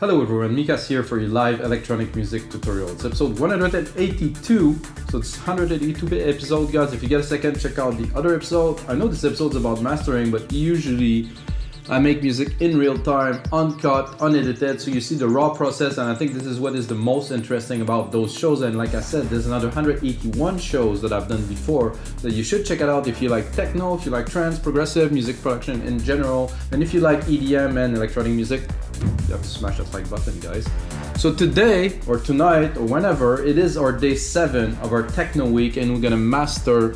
Hello everyone, Mikas here for your live electronic music tutorial. It's episode 182, so it's 182 episode, guys. If you get a second, check out the other episode. I know this episode's about mastering, but usually I make music in real time, uncut, unedited, so you see the raw process, and I think this is what is the most interesting about those shows. And like I said, there's another 181 shows that I've done before that you should check it out if you like techno, if you like trance, progressive music production in general, and if you like EDM and electronic music. You have to smash that like button, guys. So today, or tonight, or whenever, it is our day 7 of our techno week, and we're gonna master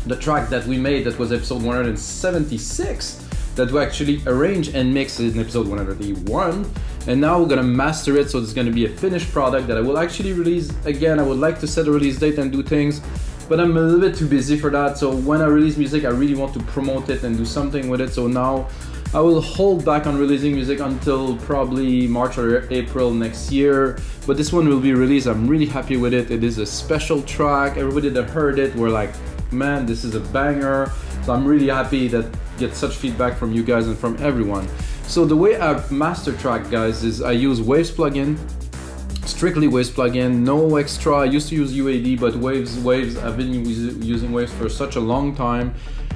the track that we made that was episode 176 that we actually arranged and mixed in episode 181, and now we're gonna master it, so it's gonna be a finished product that I will actually release. Again, I would like to set a release date and do things, but I'm a little bit too busy for that. So when I release music, I really want to promote it and do something with it. So now I will hold back on releasing music until probably March or April next year, but this one will be released. I'm really happy with it. It is a special track. Everybody that heard it were like, man, this is a banger. So I'm really happy that get such feedback from you guys and from everyone. So the way I master track, guys, is I use Waves plugin, strictly Waves plugin, no extra. I used to use UAD, but Waves, I've been using Waves for such a long time.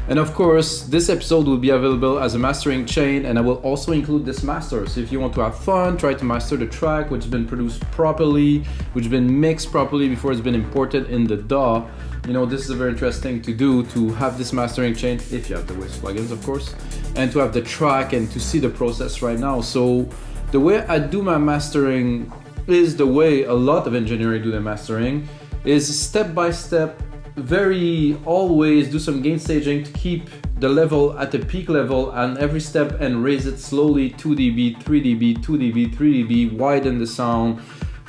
And of course, this episode will be available as a mastering chain, and I will also include this master. So if you want to have fun, try to master the track, which has been produced properly, which has been mixed properly before it's been imported in the DAW. You know, this is very interesting to do, to have this mastering chain, if you have the Waves plugins, of course, and to have the track and to see the process right now. So the way I do my mastering is the way a lot of engineering do their mastering, is step by step. Very always do some gain staging to keep the level at the peak level and every step, and raise it slowly 2 dB, 3 dB, 2 dB, 3 dB, widen the sound,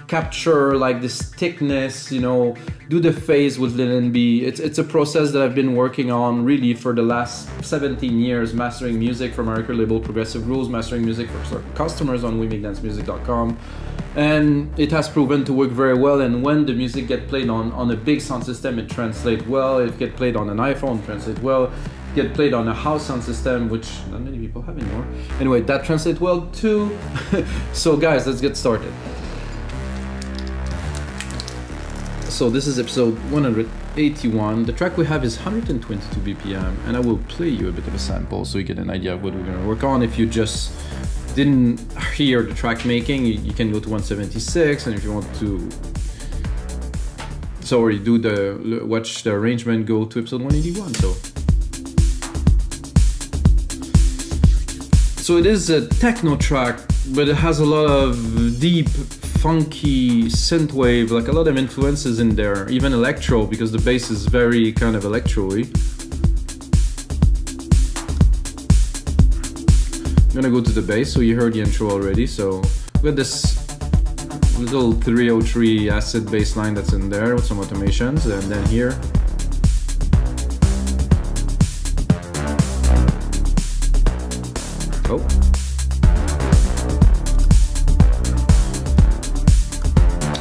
capture like this thickness, you know, do the phase with LINMB. It's a process that I've been working on really for the last 17 years, mastering music for my record label Progressive Rules, mastering music for customers on WeMakeDanceMusic.com. And it has proven to work very well, and when the music get played on a big sound system, it translates well. If it get played on an iPhone, it translates well. If it get played on a house sound system, which not many people have anymore. Anyway, that translates well too. So guys, let's get started. So this is episode 181. The track we have is 122 BPM, and I will play you a bit of a sample so you get an idea of what we're gonna work on. If you just didn't hear the track making, you can go to 176, and if you want to watch the arrangement, go to episode 181. So it is a techno track, but it has a lot of deep, funky synthwave, like a lot of influences in there, even electro, because the bass is very kind of electro-y. I'm gonna go to the bass, so you heard the intro already. So we got this little 303 acid bass line that's in there with some automations, and then here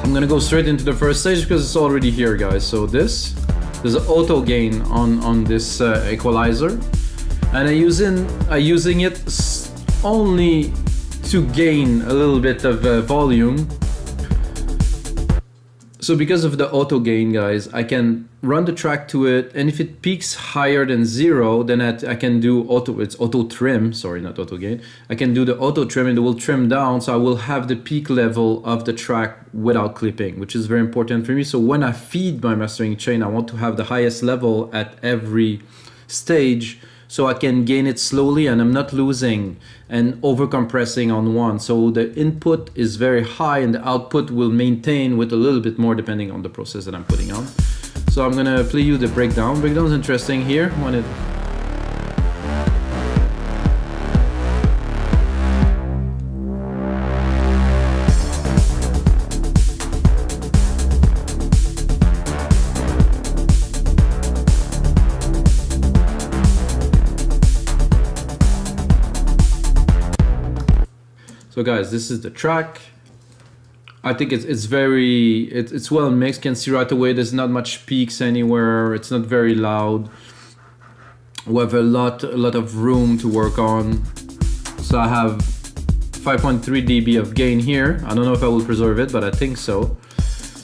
I'm gonna go straight into the first stage because it's already here, guys. So there's an auto gain on this equalizer, and I'm using it only to gain a little bit of volume. So because of the auto gain, guys, I can run the track to it, and if it peaks higher than 0, then I can do it's auto trim, sorry, not auto gain. I can do the auto trim, and it will trim down, so I will have the peak level of the track without clipping, which is very important for me. So when I feed my mastering chain, I want to have the highest level at every stage, so I can gain it slowly and I'm not losing and over compressing on one. So the input is very high and the output will maintain with a little bit more depending on the process that I'm putting on. So I'm gonna play you the breakdown. Breakdown is interesting here when it So guys, this is the track. I think it's well mixed. Can see right away there's not much peaks anywhere. It's not very loud. We have a lot of room to work on. So I have 5.3 dB of gain here. I don't know if I will preserve it, but I think so.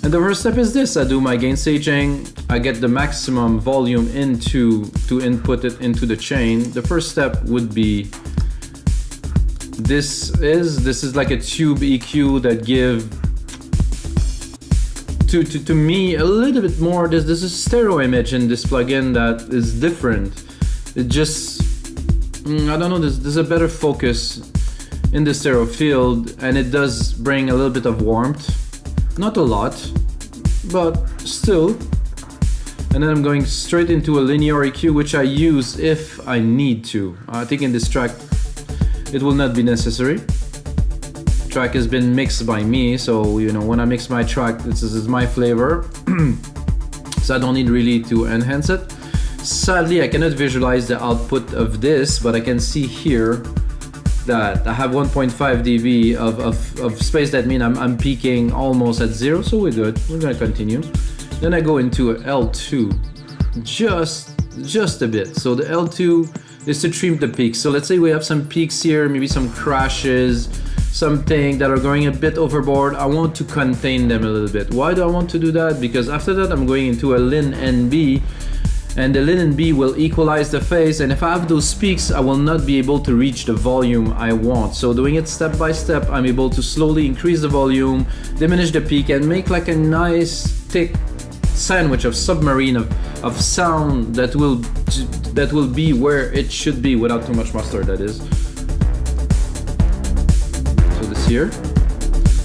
And the first step is this: I do my gain staging, I get the maximum volume to input it into the chain. The first step would be this is like a tube EQ that give to me a little bit more. There's a stereo image in this plugin that is different. It just I don't know, there's a better focus in the stereo field, and it does bring a little bit of warmth. Not a lot, but still. And then I'm going straight into a linear EQ, which I use if I need to. I think in this track it will not be necessary. The track has been mixed by me, so you know, when I mix my track, this is my flavor. So I don't need really to enhance it. Sadly, I cannot visualize the output of this, but I can see here that I have 1.5 dB of space. That means I'm peaking almost at zero, so we're good. We're gonna continue. Then I go into a L2, just a bit. So the L2 is to trim the peaks. So let's say we have some peaks here, maybe some crashes, something that are going a bit overboard. I want to contain them a little bit. Why do I want to do that? Because after that I'm going into a LINMB, and the LINMB will equalize the phase, and if I have those peaks, I will not be able to reach the volume I want. So doing it step by step, I'm able to slowly increase the volume, diminish the peak, and make like a nice thick sandwich of submarine of sound that will be where it should be without too much mustard, that is. So this here.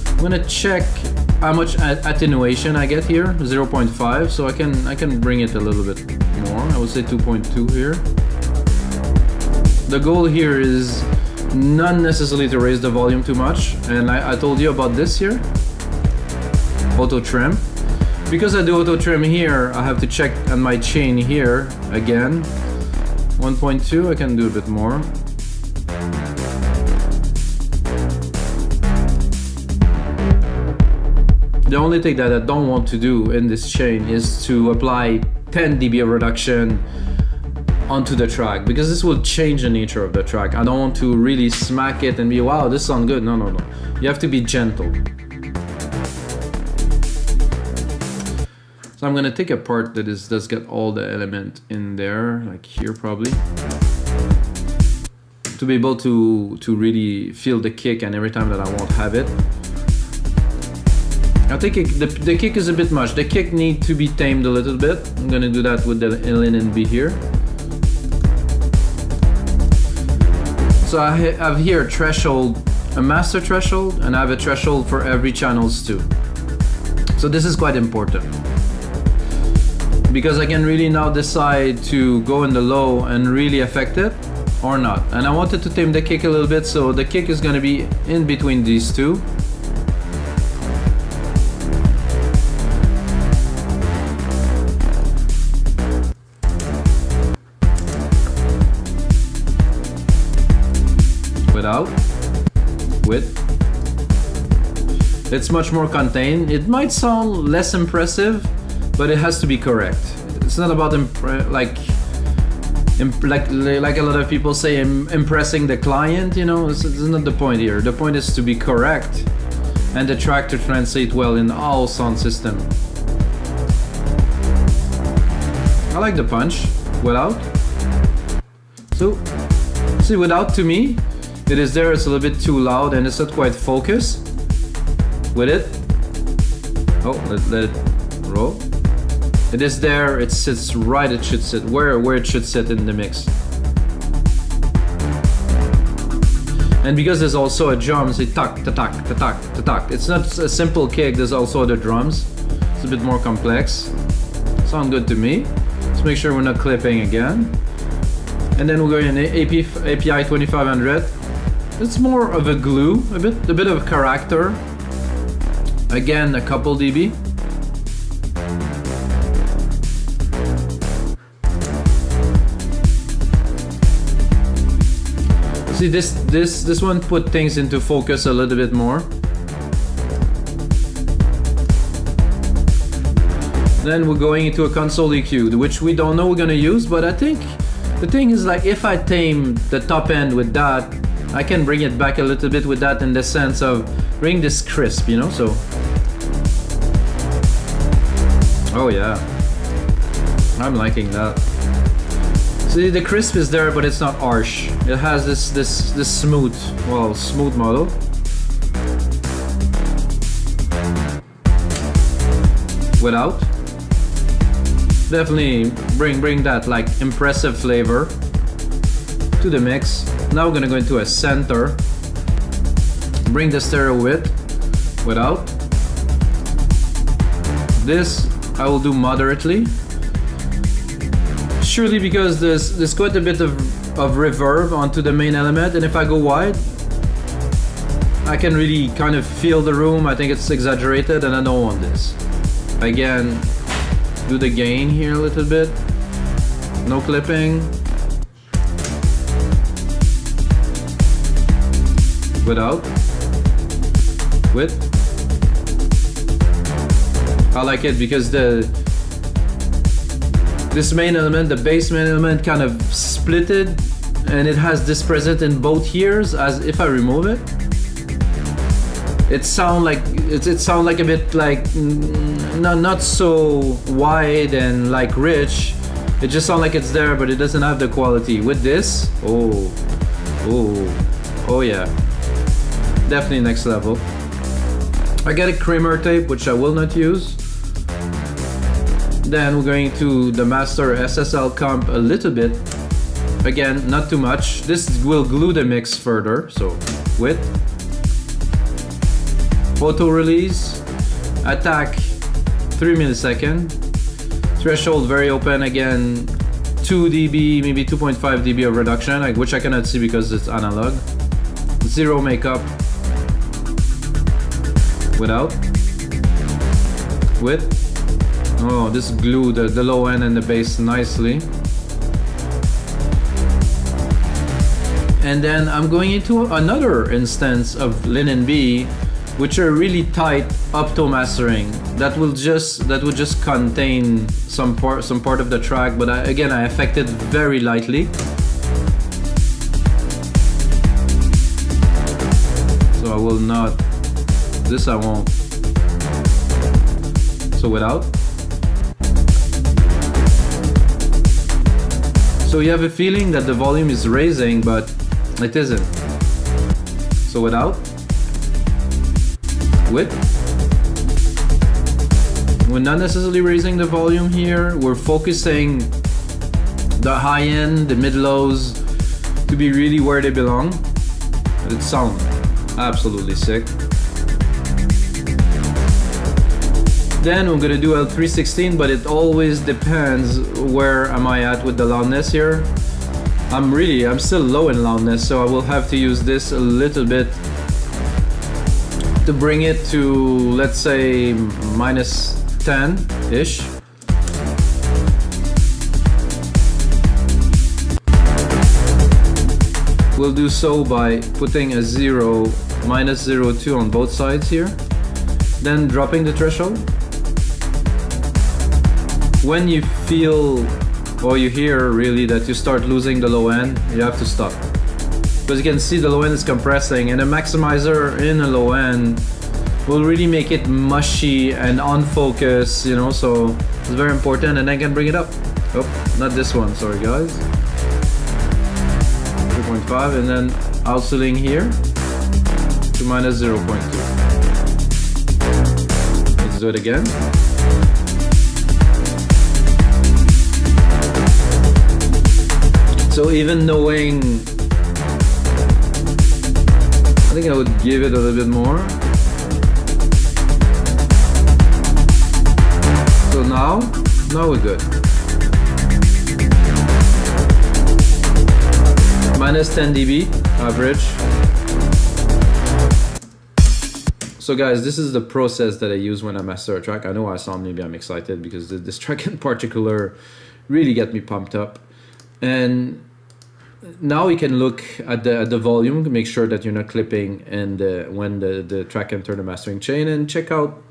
I'm gonna check how much attenuation I get here, 0.5, so I can bring it a little bit more. I would say 2.2 here. The goal here is not necessarily to raise the volume too much, and I told you about this here, auto trim. Because I do auto trim here, I have to check on my chain here again. 1.2, I can do a bit more. The only thing that I don't want to do in this chain is to apply 10 dB of reduction onto the track, because this will change the nature of the track. I don't want to really smack it and be, wow, this sounds good. No. You have to be gentle. So I'm gonna take a part that does get all the element in there, like here probably, to be able to really feel the kick and every time that I won't have it. I think the kick is a bit much. The kick needs to be tamed a little bit. I'm gonna do that with the LINMB here. So I have here a threshold, a master threshold, and I have a threshold for every channels too. So this is quite important, because I can really now decide to go in the low and really affect it or not. And I wanted to tame the kick a little bit, so the kick is gonna be in between these two. Without, with. It's much more contained. It might sound less impressive, but it has to be correct. It's not about like a lot of people say, impressing the client. You know, it's not the point here. The point is to be correct, and the track to translate well in all sound system. I like the punch without. So see, without to me, it is there. It's a little bit too loud and it's not quite focused. With it, oh, let it roll. It is there. It sits right. It should sit where it should sit in the mix. And because there's also a drum, say tak ta tak ta tak ta tak. It's not a simple kick. There's also the drums. It's a bit more complex. Sound good to me. Let's make sure we're not clipping again. And then we're going in API2500. It's more of a glue, a bit of character. Again, a couple dB. See, this one put things into focus a little bit more. Then we're going into a console EQ, which we don't know we're gonna use, but I think the thing is, like, if I tame the top end with that, I can bring it back a little bit with that, in the sense of bring this crisp, you know, so. Oh yeah, I'm liking that. See, the crisp is there, but it's not harsh. It has this smooth, well, smooth model. Without. Definitely bring that like impressive flavor to the mix. Now we're gonna go into a center. Bring the stereo width without. This I will do moderately. Surely because there's quite a bit of reverb onto the main element, and if I go wide, I can really kind of feel the room. I think it's exaggerated, and I don't want this. Again, do the gain here a little bit. No clipping. Without. With. I like it because this main element, the bass main element, kind of splitted, and it has this present in both ears. As if I remove it, it sound like a bit like not so wide and like rich. It just sounds like it's there, but it doesn't have the quality. With this, oh yeah, definitely next level. I got a creamer tape, which I will not use. Then we're going to the master SSL Comp a little bit. Again, not too much. This will glue the mix further. So with photo release, attack 3 millisecond, threshold very open, again 2 dB, maybe 2.5 dB of reduction, like, which I cannot see because it's analog. Zero makeup. Without. With. Oh, this glued the low end and the bass nicely. And then I'm going into another instance of LINMB, which are really tight opto mastering. That would just contain some part of the track, but I affected very lightly. So I will not. This I won't. So without. So you have a feeling that the volume is raising, but it isn't. So without. With. We're not necessarily raising the volume here. We're focusing the high end, the mid lows to be really where they belong. But it sounds absolutely sick. Then we're gonna do L316, but it always depends where am I at with the loudness here. I'm still low in loudness, so I will have to use this a little bit to bring it to, let's say, minus 10-ish. We'll do so by putting a minus 0.2 on both sides here. Then dropping the threshold. When you feel or you hear really that you start losing the low end, you have to stop. Because you can see the low end is compressing, and a maximizer in a low end will really make it mushy and unfocused, you know, so it's very important. And I can bring it up. Oh, not this one, sorry guys. 3.5, and then oscillating here to minus 0.2. Let's do it again. So even knowing, I think I would give it a little bit more. So now we're good. Minus 10 dB average. So guys, this is the process that I use when I master a track. I know I sound, maybe I'm excited because this track in particular really get me pumped up. And now you can look at the volume, make sure that you're not clipping, and when the track enter the mastering chain, and check out.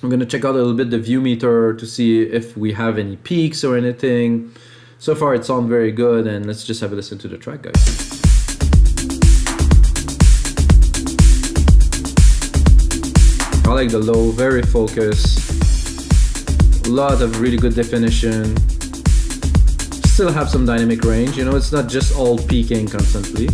I'm gonna check out a little bit the view meter to see if we have any peaks or anything. So far it sounds very good, and let's just have a listen to the track, guys. I like the low, very focused. A lot of really good definition. Still have some dynamic range, you know, it's not just all peaking constantly.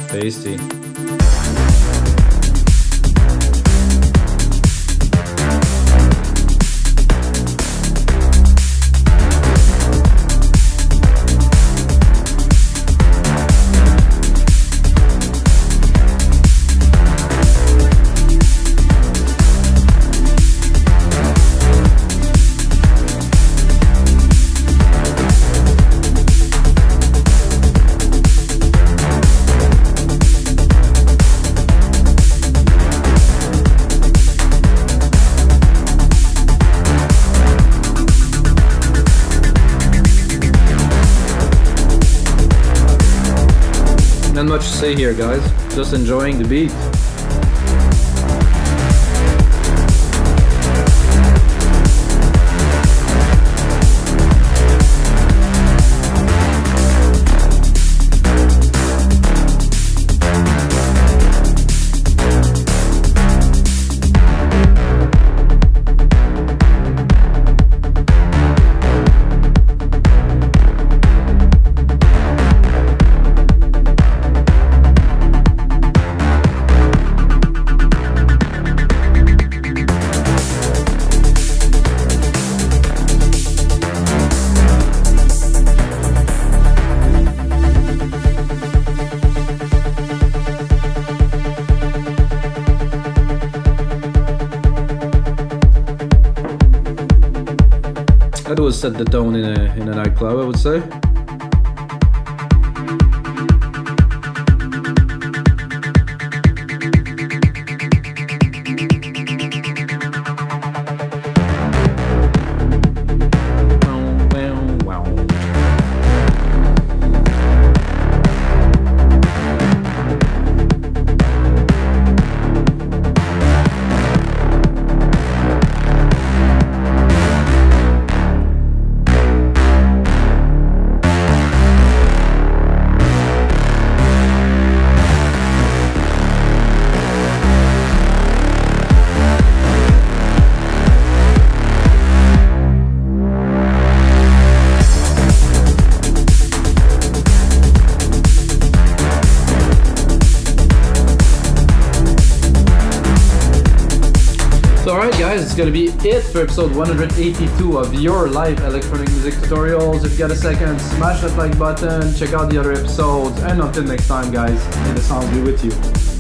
Tasty. Not much to say here, guys. Just enjoying the beat. That would set the tone in a nightclub, I would say. So alright guys, it's gonna be it for episode 182 of your live electronic music tutorials. If you got a second, smash that like button, check out the other episodes, and until next time guys, may the sound be with you.